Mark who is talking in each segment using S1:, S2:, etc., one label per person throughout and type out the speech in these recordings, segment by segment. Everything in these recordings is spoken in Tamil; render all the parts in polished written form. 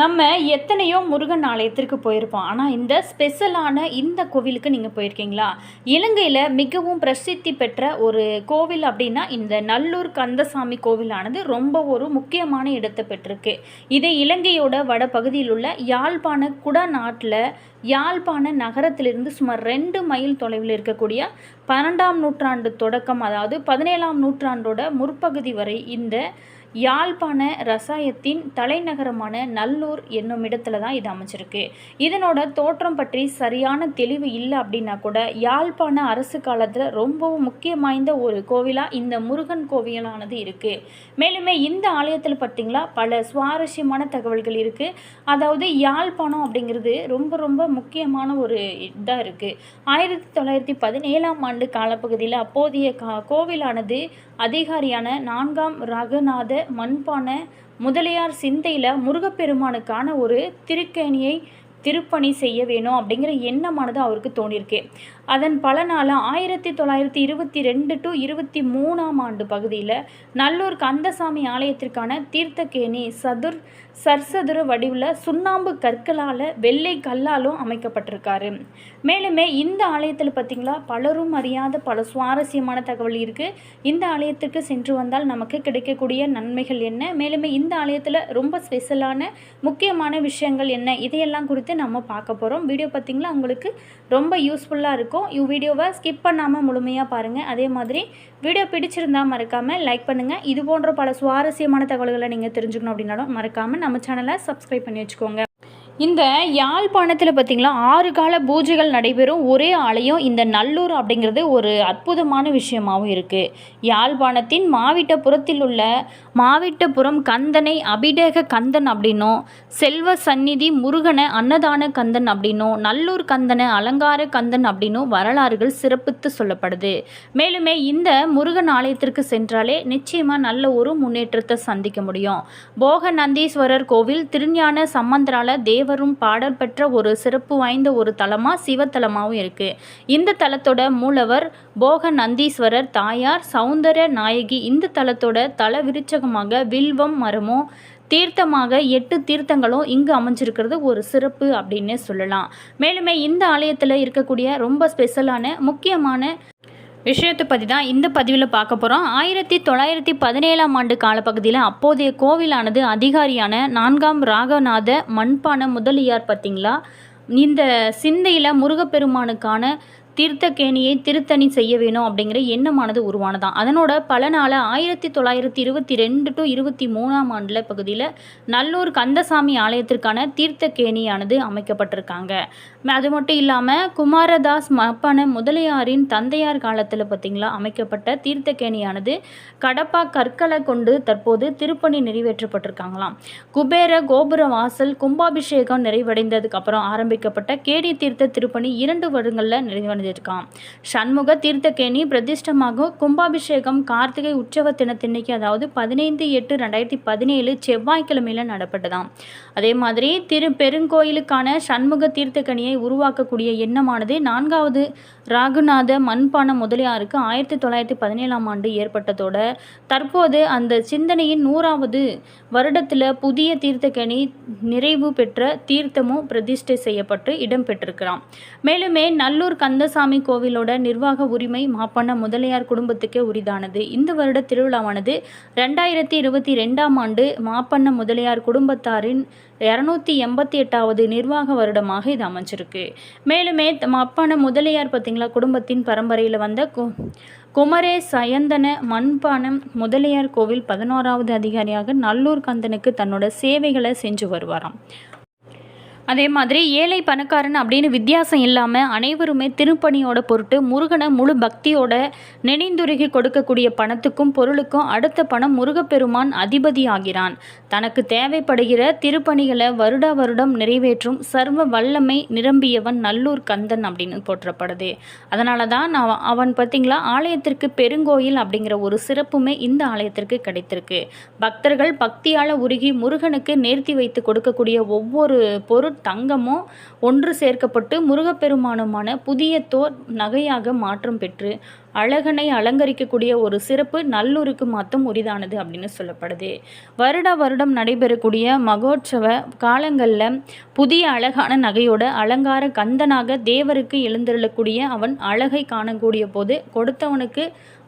S1: நம்ம எத்தனையோ முருகன் ஆலயத்திற்கு போயிருப்போம். ஆனால் இந்த ஸ்பெஷலான இந்த கோவிலுக்கு நீங்கள் போயிருக்கீங்களா? இலங்கையில் மிகவும் பிரசித்தி பெற்ற ஒரு கோவில் அப்படின்னா இந்த நல்லூர் கந்தசாமி கோவிலானது ரொம்ப ஒரு முக்கியமான இடத்தை பெற்றிருக்கு. இது இலங்கையோட வடபகுதியில் உள்ள யாழ்ப்பாண குடாநாட்டில் யாழ்ப்பாண நகரத்திலிருந்து சுமார் 2 மைல் தொலைவில் இருக்கக்கூடிய 12ஆம் நூற்றாண்டு தொடக்கம், அதாவது 17ஆம் நூற்றாண்டோட முற்பகுதி வரை இந்த யாழ்ப்பாண ரசாயத்தின் தலைநகரமான நல்லூர் என்னும் இடத்துல தான் இது அமைச்சிருக்கு. இதனோட தோற்றம் பற்றி சரியான தெளிவு இல்லை அப்படின்னா கூட யாழ்ப்பாண அரசு காலத்தில் ரொம்பவும் முக்கியம் வாய்ந்த ஒரு கோவிலாக இந்த முருகன் கோவிலானது இருக்குது. மேலுமே இந்த ஆலயத்தில் பார்த்திங்களா பல சுவாரஸ்யமான தகவல்கள் இருக்குது. அதாவது யாழ்ப்பாணம் அப்படிங்கிறது ரொம்ப ரொம்ப முக்கியமான ஒரு இதாக இருக்குது. 1917ஆம் ஆண்டு காலப்பகுதியில் அப்போதைய கோவிலானது அதிகாரியான 4ஆம் ரகுநாத மண்பான முதலியார் சிந்தையில் முருகப்பெருமானுக்கான ஒரு திருக்கேணியை திருப்பணி செய்ய வேணும் அப்படிங்கிற எண்ணமானது அவருக்கு தோணியிருக்கு. அதன் பலனால் 1922 to 23ஆம் ஆண்டு பகுதியில் நல்லூர் கந்தசாமி ஆலயத்திற்கான தீர்த்தக்கேணி சர்சதுர வடிவில் சுண்ணாம்பு கற்களால் வெள்ளை கல்லாலும் அமைக்கப்பட்டிருக்காரு. மேலுமே இந்த ஆலயத்தில் பார்த்திங்களா பலரும் அறியாத பல சுவாரஸ்யமான தகவல் இருக்குது. இந்த ஆலயத்துக்கு சென்று வந்தால் நமக்கு கிடைக்கக்கூடிய நன்மைகள் என்ன, மேலுமே இந்த ஆலயத்தில் ரொம்ப ஸ்பெஷலான முக்கியமான விஷயங்கள் என்ன, இதையெல்லாம் குறித்து நம்ம பார்க்க போகிறோம். வீடியோ பார்த்திங்களா உங்களுக்கு ரொம்ப யூஸ்ஃபுல்லாக இருக்கும். வீடியோவை ஸ்கிப் பண்ணாமல் முழுமையாக பாருங்கள். அதே மாதிரி வீடியோ பிடிச்சிருந்தால் மறக்காமல் லைக் பண்ணுங்கள். இது போன்ற பல சுவாரஸ்யமான தகவல்களை நீங்கள் தெரிஞ்சுக்கணும் அப்படின்னாலும் மறக்காமல் நம்ம சேனலை சப்ஸ்கிரைப் பண்ணி வச்சுக்கோங்க. இந்த யாழ்ப்பாணத்தில் பார்த்திங்களா 6 கால பூஜைகள் நடைபெறும் ஒரே ஆலயம் இந்த நல்லூர் அப்படிங்கிறது ஒரு அற்புதமான விஷயமாகவும் இருக்குது. யாழ்ப்பாணத்தின் மாவிட்டபுரத்தில் உள்ள மாவிட்டபுரம் கந்தனை அபிடேக கந்தன் அப்படின்னும், செல்வ சந்நிதி முருகனை அன்னதான கந்தன் அப்படின்னும், நல்லூர் கந்தனை அலங்கார கந்தன் அப்படின்னும் வரலாறுகள் சிறப்பித்து சொல்லப்படுது. மேலுமே இந்த முருகன் ஆலயத்திற்கு சென்றாலே நிச்சயமாக நல்ல ஒரு முன்னேற்றத்தை சந்திக்க முடியும். போக நந்தீஸ்வரர் கோவில் திருஞான சம்பந்தரால தேவரும் பாடல் பெற்ற ஒரு சிறப்பு வாய்ந்த ஒரு தலமாக சிவத்தலமாகவும் இருக்குது. இந்த தலத்தோட மூலவர் போக நந்தீஸ்வரர், தாயார் சௌந்தர நாயகி. இந்த தலத்தோட தல விருச்சகமாக வில்வம் மரமும் தீர்த்தமாக 8 தீர்த்தங்களும் இங்கு அமைஞ்சிருக்கிறது ஒரு சிறப்பு அப்படின்னு சொல்லலாம். மேலுமே இந்த ஆலயத்தில் இருக்கக்கூடிய ரொம்ப ஸ்பெஷலான முக்கியமான விஷயத்தை பற்றி தான் இந்த பதிவில் பார்க்க போகிறோம். 1917ஆம் ஆண்டு காலப்பகுதியில் அப்போதைய கோவிலானது அதிகாரியான 4ஆம் ராகநாத மண்பான முதலியார் பார்த்திங்களா இந்த சிந்தையில் முருகப்பெருமானுக்கான தீர்த்தக்கேணியை திருத்தணி செய்ய வேணும் அப்படிங்கிற எண்ணமானது உருவானதான். அதனோட பலனால் 1922 to 23ஆம் ஆண்டில் பகுதியில் நல்லூர் கந்தசாமி ஆலயத்திற்கான தீர்த்தக்கேணியானது அமைக்கப்பட்டிருக்காங்க. அது மட்டும் இல்லாமல் குமாரதாஸ் மப்பன முதலியாரின் தந்தையார் காலத்தில் பார்த்திங்களா அமைக்கப்பட்ட தீர்த்தக்கேணியானது கடப்பா கற்களை கொண்டு தற்போது திருப்பணி நிறைவேற்றப்பட்டிருக்காங்களாம். குபேர கோபுர வாசல் கும்பாபிஷேகம் நிறைவடைந்ததுக்கு அப்புறம் ஆரம்பிக்கப்பட்ட கேணி தீர்த்த திருப்பணி 2 வருடங்களில் நிறைவடைந்திருக்கான். சண்முக தீர்த்தக்கேணி பிரதிஷ்டமாக கும்பாபிஷேகம் கார்த்திகை உற்சவ தினத்தன்னைக்கு, அதாவது 15/8/2017 செவ்வாய்க்கிழமையில் நடப்பட்டதாம். அதே மாதிரி பெருங்கோயிலுக்கான சண்முக தீர்த்தக்கேணியை உருவாக்கக்கூடிய எண்ணமானது 4வது ராகுநாத மண்பான முதலியாருக்கு 1917ஆம் ஆண்டு ஏற்பட்டதோட தற்போது அந்த சிந்தனையின் 100வது வருடத்தில் புதிய தீர்த்தக்கேணி நிறைவு பெற்ற தீர்த்தமும் பிரதிஷ்டை செய்யப்பட்டு இடம்பெற்றிருக்கிறான். மேலுமே நல்லூர் கந்தசாமி கோவிலோட நிர்வாக உரிமை மாப்பண்ண முதலியார் குடும்பத்துக்கே உரிதானது. இந்த வருட திருவிழாவானது 2022ஆம் ஆண்டு மாப்பண்ண முதலியார் குடும்பத்தாரின் 288வது நிர்வாக வருடமாக இது அமைஞ்சிருக்கு. மேலுமே மாப்பண்ண முதலியார் பார்த்திங்களா குடும்பத்தின் பரம்பரையில் வந்த குமரே சயந்தன மண்பானம் முதலியார் கோவில் 11வது அதிகாரியாக நல்லூர் கந்தனுக்கு தன்னோட சேவைகளை செஞ்சு வருவாராம். அதே மாதிரி ஏழை பணக்காரன் அப்படின்னு வித்தியாசம் இல்லாமல் அனைவருமே திருப்பணியோட பொருட்டு முருகனை முழு பக்தியோட நினைந்துருகி கொடுக்கக்கூடிய பணத்துக்கும் பொருளுக்கும் அடுத்த பணம் முருகப்பெருமான் அதிபதி ஆகிறான். தனக்கு தேவைப்படுகிற திருப்பணிகளை வருட வருடம் நிறைவேற்றும் சர்வ வல்லமை நிரம்பியவன் நல்லூர் கந்தன் அப்படின்னு போற்றப்படுது. அதனால தான் அவன் பார்த்திங்களா ஆலயத்திற்கு பெருங்கோயில் அப்படிங்கிற ஒரு சிறப்புமே இந்த ஆலயத்திற்கு கிடைத்திருக்கு. பக்தர்கள் பக்தியால் உருகி முருகனுக்கு நேர்த்தி வைத்து கொடுக்கக்கூடிய ஒவ்வொரு பொருட் தங்கமும் ஒன்று சேர்க்கப்பட்டு முருகப்பெருமானுமான புதிய தோர் நகையாக மாற்றம் பெற்று அழகனை அலங்கரிக்கக்கூடிய ஒரு சிறப்பு நல்லூருக்கு மட்டும் உரிதானது அப்படின்னு சொல்லப்படுது. வருடம் நடைபெறக்கூடிய மகோற்சவ காலங்களில் புதிய அழகான நகையோட அலங்கார கந்தனாக தேவருக்கு எழுந்தருளக்கூடிய அவன் அழகை காணக்கூடிய போது கொடுத்தவனுக்கு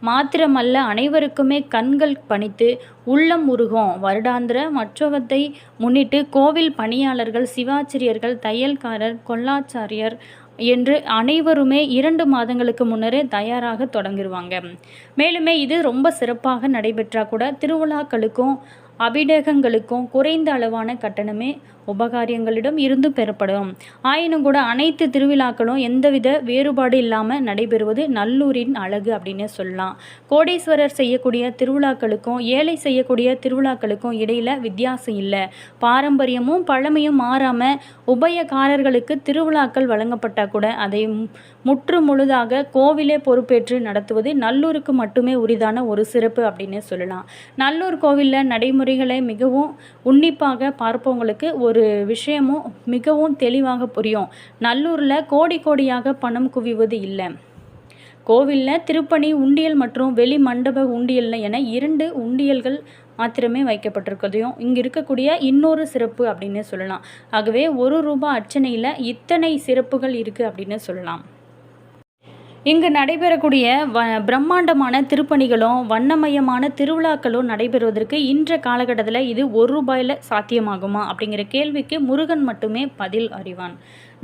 S1: மாத்திரமல்ல அனைவருக்குமே கண்கள் பணித்து உள்ளம் உருகும். வருடாந்திர மற்றவத்தை முன்னிட்டு கோவில் பணியாளர்கள், சிவாச்சிரியர்கள், தையல்காரர், கொல்லாச்சாரியர் என்று அனைவருமே 2 மாதங்களுக்கு முன்னரே தயாராக தொடங்கிடுவாங்க. மேலுமே இது ரொம்ப சிறப்பாக நடைபெற்றால் கூட திருவிழாக்களுக்கும் அபிடேகங்களுக்கும் குறைந்த அளவான கட்டணமே உபகாரியங்களிடம் இருந்து பெறப்படும். ஆயினும் கூட அனைத்து திருவிழாக்களும் எந்தவித வேறுபாடு இல்லாமல் நடைபெறுவது நல்லூரின் அழகு அப்படின்னு சொல்லலாம். கோடீஸ்வரர் செய்யக்கூடிய திருவிழாக்களுக்கும் ஏழை செய்யக்கூடிய திருவிழாக்களுக்கும் இடையில் வித்தியாசம் இல்லை. பாரம்பரியமும் பழமையும் மாறாமல் உபயக்காரர்களுக்கு திருவிழாக்கள் வழங்கப்பட்டால் கூட அதை முற்று முழுதாக கோவிலே பொறுப்பேற்று நடத்துவது நல்லூருக்கு மட்டுமே உரிதான ஒரு சிறப்பு அப்படின்னு சொல்லலாம். நல்லூர் கோவிலில் நடைமுறைகளை மிகவும் உன்னிப்பாக பார்ப்பவங்களுக்கு ஒரு விஷயமும் மிகவும் தெளிவாக புரியும். நல்லூரில் கோடியாக பணம் குவிவது இல்லை. கோவிலில் திருப்பணி உண்டியல் மற்றும் வெளி மண்டப உண்டியல் என 2 உண்டியல்கள் மாத்திரமே வைக்கப்பட்டிருக்கிறதையும் இங்கே இருக்கக்கூடிய இன்னொரு சிறப்பு அப்படின்னு சொல்லலாம். ஆகவே ₹1 அர்ச்சனையில் இத்தனை சிறப்புகள் இருக்குது அப்படின்னு சொல்லலாம். இங்கு நடைபெறக்கூடிய பிரம்மாண்டமான திருப்பணிகளும் வண்ணமயமான திருவிழாக்களும் நடைபெறுவதற்கு இன்ற காலகட்டத்தில் இது ₹1 சாத்தியமாகுமா அப்படிங்கிற கேள்விக்கு முருகன் மட்டுமே பதில் அறிவான்.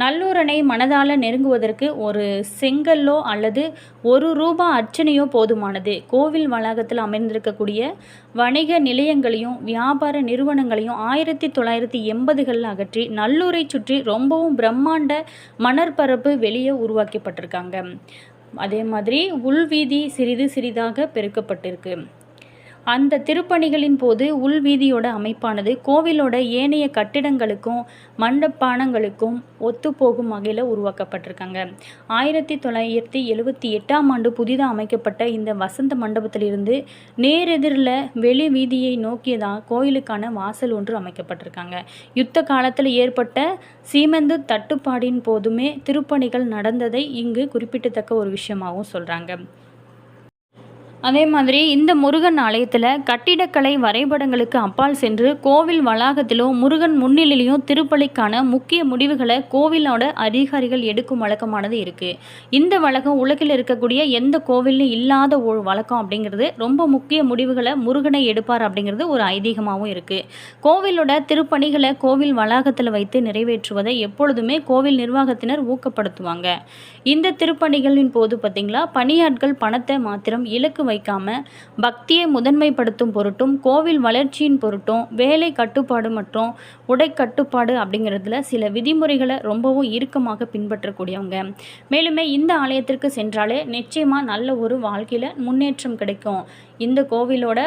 S1: நல்லூரனை மனதால் நெருங்குவதற்கு ஒரு செங்கல்லோ அல்லது ₹1 அர்ச்சனையோ போதுமானது. கோவில் வளாகத்தில் அமைந்திருக்கக்கூடிய வணிக நிலையங்களையும் வியாபார நிறுவனங்களையும் 1980களில் அகற்றி நல்லூரை சுற்றி ரொம்பவும் பிரம்மாண்ட மணற்பரப்பு வெளியே உருவாக்கப்பட்டிருக்காங்க. அதே மாதிரி உள்வீதி சிறிதாக பெருக்கப்பட்டிருக்கு. அந்த திருப்பணிகளின் போது உள்வீதியோட அமைப்பானது கோவிலோட ஏனைய கட்டிடங்களுக்கும் மண்டபானங்களுக்கும் ஒத்துப்போகும் வகையில் உருவாக்கப்பட்டிருக்காங்க. 1978ஆம் ஆண்டு புதிதாக அமைக்கப்பட்ட இந்த வசந்த மண்டபத்திலிருந்து நேரெதிரில் வெளி வீதியை நோக்கியதாக கோயிலுக்கான வாசல் ஒன்று அமைக்கப்பட்டிருக்காங்க. யுத்த காலத்தில் ஏற்பட்ட சீமெந்து தட்டுப்பாடின் போதுமே திருப்பணிகள் நடந்ததை இங்கு குறிப்பிடத்தக்க ஒரு விஷயமாகவும் சொல்கிறாங்க. அதே மாதிரி இந்த முருகன் ஆலயத்தில் கட்டிடக்கலை வரைபடங்களுக்கு அப்பால் சென்று கோவில் வளாகத்திலும் முருகன் முன்னிலையிலும் திருப்பலிக்கான முக்கிய முடிவுகளை கோவிலோட அதிகாரிகள் எடுக்கும் வழக்கமானது இருக்குது. இந்த வழக்கம் உலகில் இருக்கக்கூடிய எந்த கோவிலும் இல்லாத ஒரு வழக்கம் அப்படிங்கிறது. ரொம்ப முக்கிய முடிவுகளை முருகனை எடுப்பார் அப்படிங்கிறது ஒரு ஐதீகமாகவும் இருக்குது. கோவிலோட திருப்பணிகளை கோவில் வளாகத்தில் வைத்து நிறைவேற்றுவதை எப்பொழுதுமே கோவில் நிர்வாகத்தினர் ஊக்கப்படுத்துவாங்க. இந்த திருப்பணிகளின் போது பார்த்திங்களா பணியாட்கள் பணத்தை மாத்திரம் இலக்கு வைக்காம பக்தியை முதன்மைப்படுத்தும் பொருட்டும் கோவில் வளர்ச்சியின் பொருட்டும் வேலை கட்டுப்பாடு மற்றும் உடை கட்டுப்பாடு அப்படிங்கிறதுல சில விதிமுறைகளை ரொம்பவும் இறுக்கமாக பின்பற்றக்கூடியவங்க. மேலுமே இந்த ஆலயத்திற்கு சென்றாலே நிச்சயமாக நல்ல ஒரு வாழ்க்கையில் முன்னேற்றம் கிடைக்கும். இந்த கோவிலோட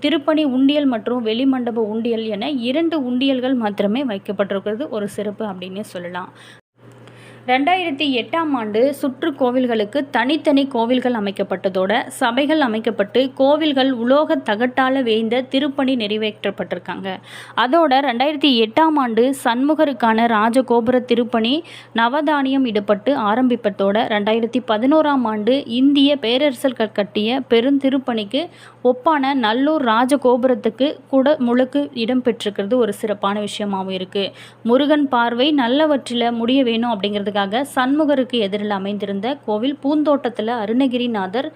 S1: திருப்பணி உண்டியல் மற்றும் வெளிமண்டப உண்டியல் என 2 உண்டியல்கள் மாத்திரமே வைக்கப்பட்டிருக்கிறது ஒரு சிறப்பு அப்படின்னு சொல்லலாம். 2008ஆம் ஆண்டு சுற்று கோவில்களுக்கு தனித்தனி கோவில்கள் அமைக்கப்பட்டதோட சபைகள் அமைக்கப்பட்டு கோவில்கள் உலோக தகட்டால் வேய்ந்த திருப்பணி நிறைவேற்றப்பட்டிருக்காங்க. அதோட 2008ஆம் ஆண்டு சண்முகருக்கான ராஜகோபுர திருப்பணி நவதானியம் இடப்பட்டு ஆரம்பிப்பதோட 2011ஆம் ஆண்டு இந்திய பேரரசர்கள் கட்டிய பெருந்திருப்பணிக்கு ஒப்பான நல்லூர் ராஜகோபுரத்துக்கு கூட முழுக்கு இடம்பெற்றிருக்கிறது ஒரு சிறப்பான விஷயமாகவும் இருக்குது. முருகன் பார்வை நல்லவற்றில் முடிய வேணும் அப்படிங்கிறது சண்முகருக்கு எதிரில் அமைந்திருந்த கோவில் பூந்தோட்டத்தில் அருணகிரிநாதர்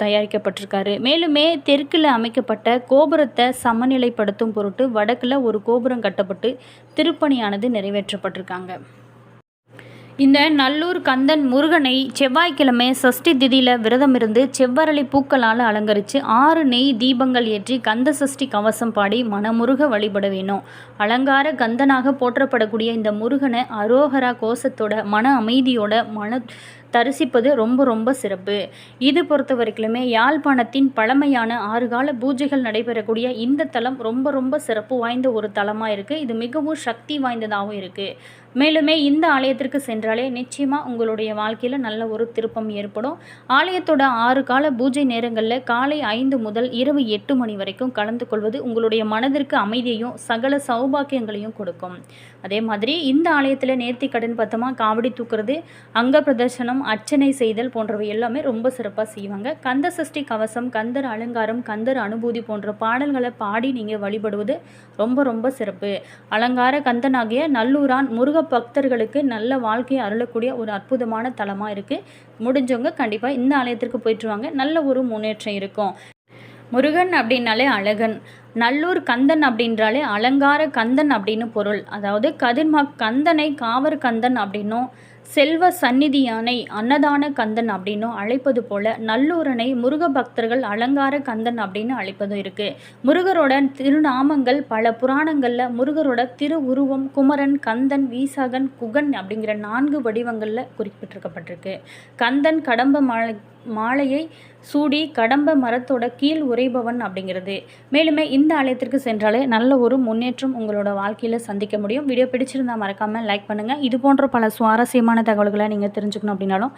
S1: தயாரிக்கப்பட்டிருக்காரு. மேலுமே தெற்கில் அமைக்கப்பட்ட கோபுரத்தை சமநிலைப்படுத்தும் பொருட்டு வடக்கில் ஒரு கோபுரம் கட்டப்பட்டு திருப்பணியானது நிறைவேற்றப்பட்டிருக்காங்க. இந்த நல்லூர் கந்தன் முருகனை செவ்வாய்க்கிழமை சஷ்டி திதியில் விரதம் இருந்து செவ்வரளி பூக்களால் அலங்கரித்து 6 நெய் தீபங்கள் ஏற்றி கந்த சஷ்டி கவசம் பாடி மனமுருக வழிபட வேணும். அலங்கார கந்தனாக போற்றப்படக்கூடிய இந்த முருகனை அரோகரா கோஷத்தோட மன அமைதியோட தரிசிப்பது ரொம்ப சிறப்பு. இது பொறுத்த வரைக்குமே யாழ்ப்பாணத்தின் பழமையான 6 கால பூஜைகள் நடைபெறக்கூடிய இந்த தலம் ரொம்ப சிறப்பு வாய்ந்த ஒரு தலமாக இருக்குது. இது மிகவும் சக்தி வாய்ந்ததாகவும் இருக்குது. மேலுமே இந்த ஆலயத்திற்கு சென்றாலே நிச்சயமாக உங்களுடைய வாழ்க்கையில் நல்ல ஒரு திருப்பம் ஏற்படும். ஆலயத்தோட 6 கால பூஜை நேரங்களில் காலை 5 முதல் இரவு 8 மணி வரைக்கும் கலந்து கொள்வது உங்களுடைய மனதிற்கு அமைதியையும் சகல சௌபாக்கியங்களையும் கொடுக்கும். அதே மாதிரி இந்த ஆலயத்தில் நேர்த்தி கடன் பத்தமாக காவடி தூக்குறது, அங்க பிரதர்சனம், அர்ச்சனை செய்தல் போன்றவை எல்லாமே ரொம்ப சிறப்பாக செய்வாங்க. கந்த சஷ்டி கவசம், கந்தர் அலங்காரம், கந்தர் அனுபூதி போன்ற பாடல்களை பாடி நீங்கள் வழிபடுவது ரொம்ப ரொம்ப சிறப்பு. அலங்கார கந்தனாகிய நல்லூரான் முருக பக்தர்களுக்கு நல்ல வாழ்க்கையை அருளக்கூடிய ஒரு அற்புதமான தலமாக இருக்குது. முடிஞ்சவங்க கண்டிப்பாக இந்த ஆலயத்திற்கு போயிட்டு வாங்க, நல்ல ஒரு முன்னேற்றம் இருக்கும். முருகன் அப்படின்னாலே அழகன், நல்லூர் கந்தன் அப்படின்றாலே அலங்கார கந்தன் அப்படின்னு பொருள். அதாவது கந்தனை காவர் கந்தன் அப்படின்னும், செல்வ சந்நிதி யானை அன்னதான கந்தன் அப்படின்னும் அழைப்பது போல நல்லூரனை முருக பக்தர்கள் அலங்கார கந்தன் அப்படின்னு அழைப்பதும் இருக்குது. முருகரோட திருநாமங்கள் பல புராணங்களில் முருகரோட திரு உருவம் குமரன், கந்தன், வீசகன், குகன் அப்படிங்கிற 4 வடிவங்களில் குறிப்பிட்டிருக்கப்பட்டிருக்கு. கந்தன் கடம்ப மாலையை சூடி கடம்ப மரத்தோட கீழ் உரைபவன் அப்படிங்கிறது. மேலுமே இந்த ஆலயத்திற்கு சென்றாலே நல்ல ஒரு முன்னேற்றம் உங்களோட வாழ்க்கையில் சந்திக்க முடியும். வீடியோ பிடிச்சிருந்தால் மறக்காமல் லைக் பண்ணுங்கள். இது போன்ற பல சுவாரஸ்யமான தகவல்களை நீங்கள் தெரிஞ்சுக்கணும் அப்படின்னாலும்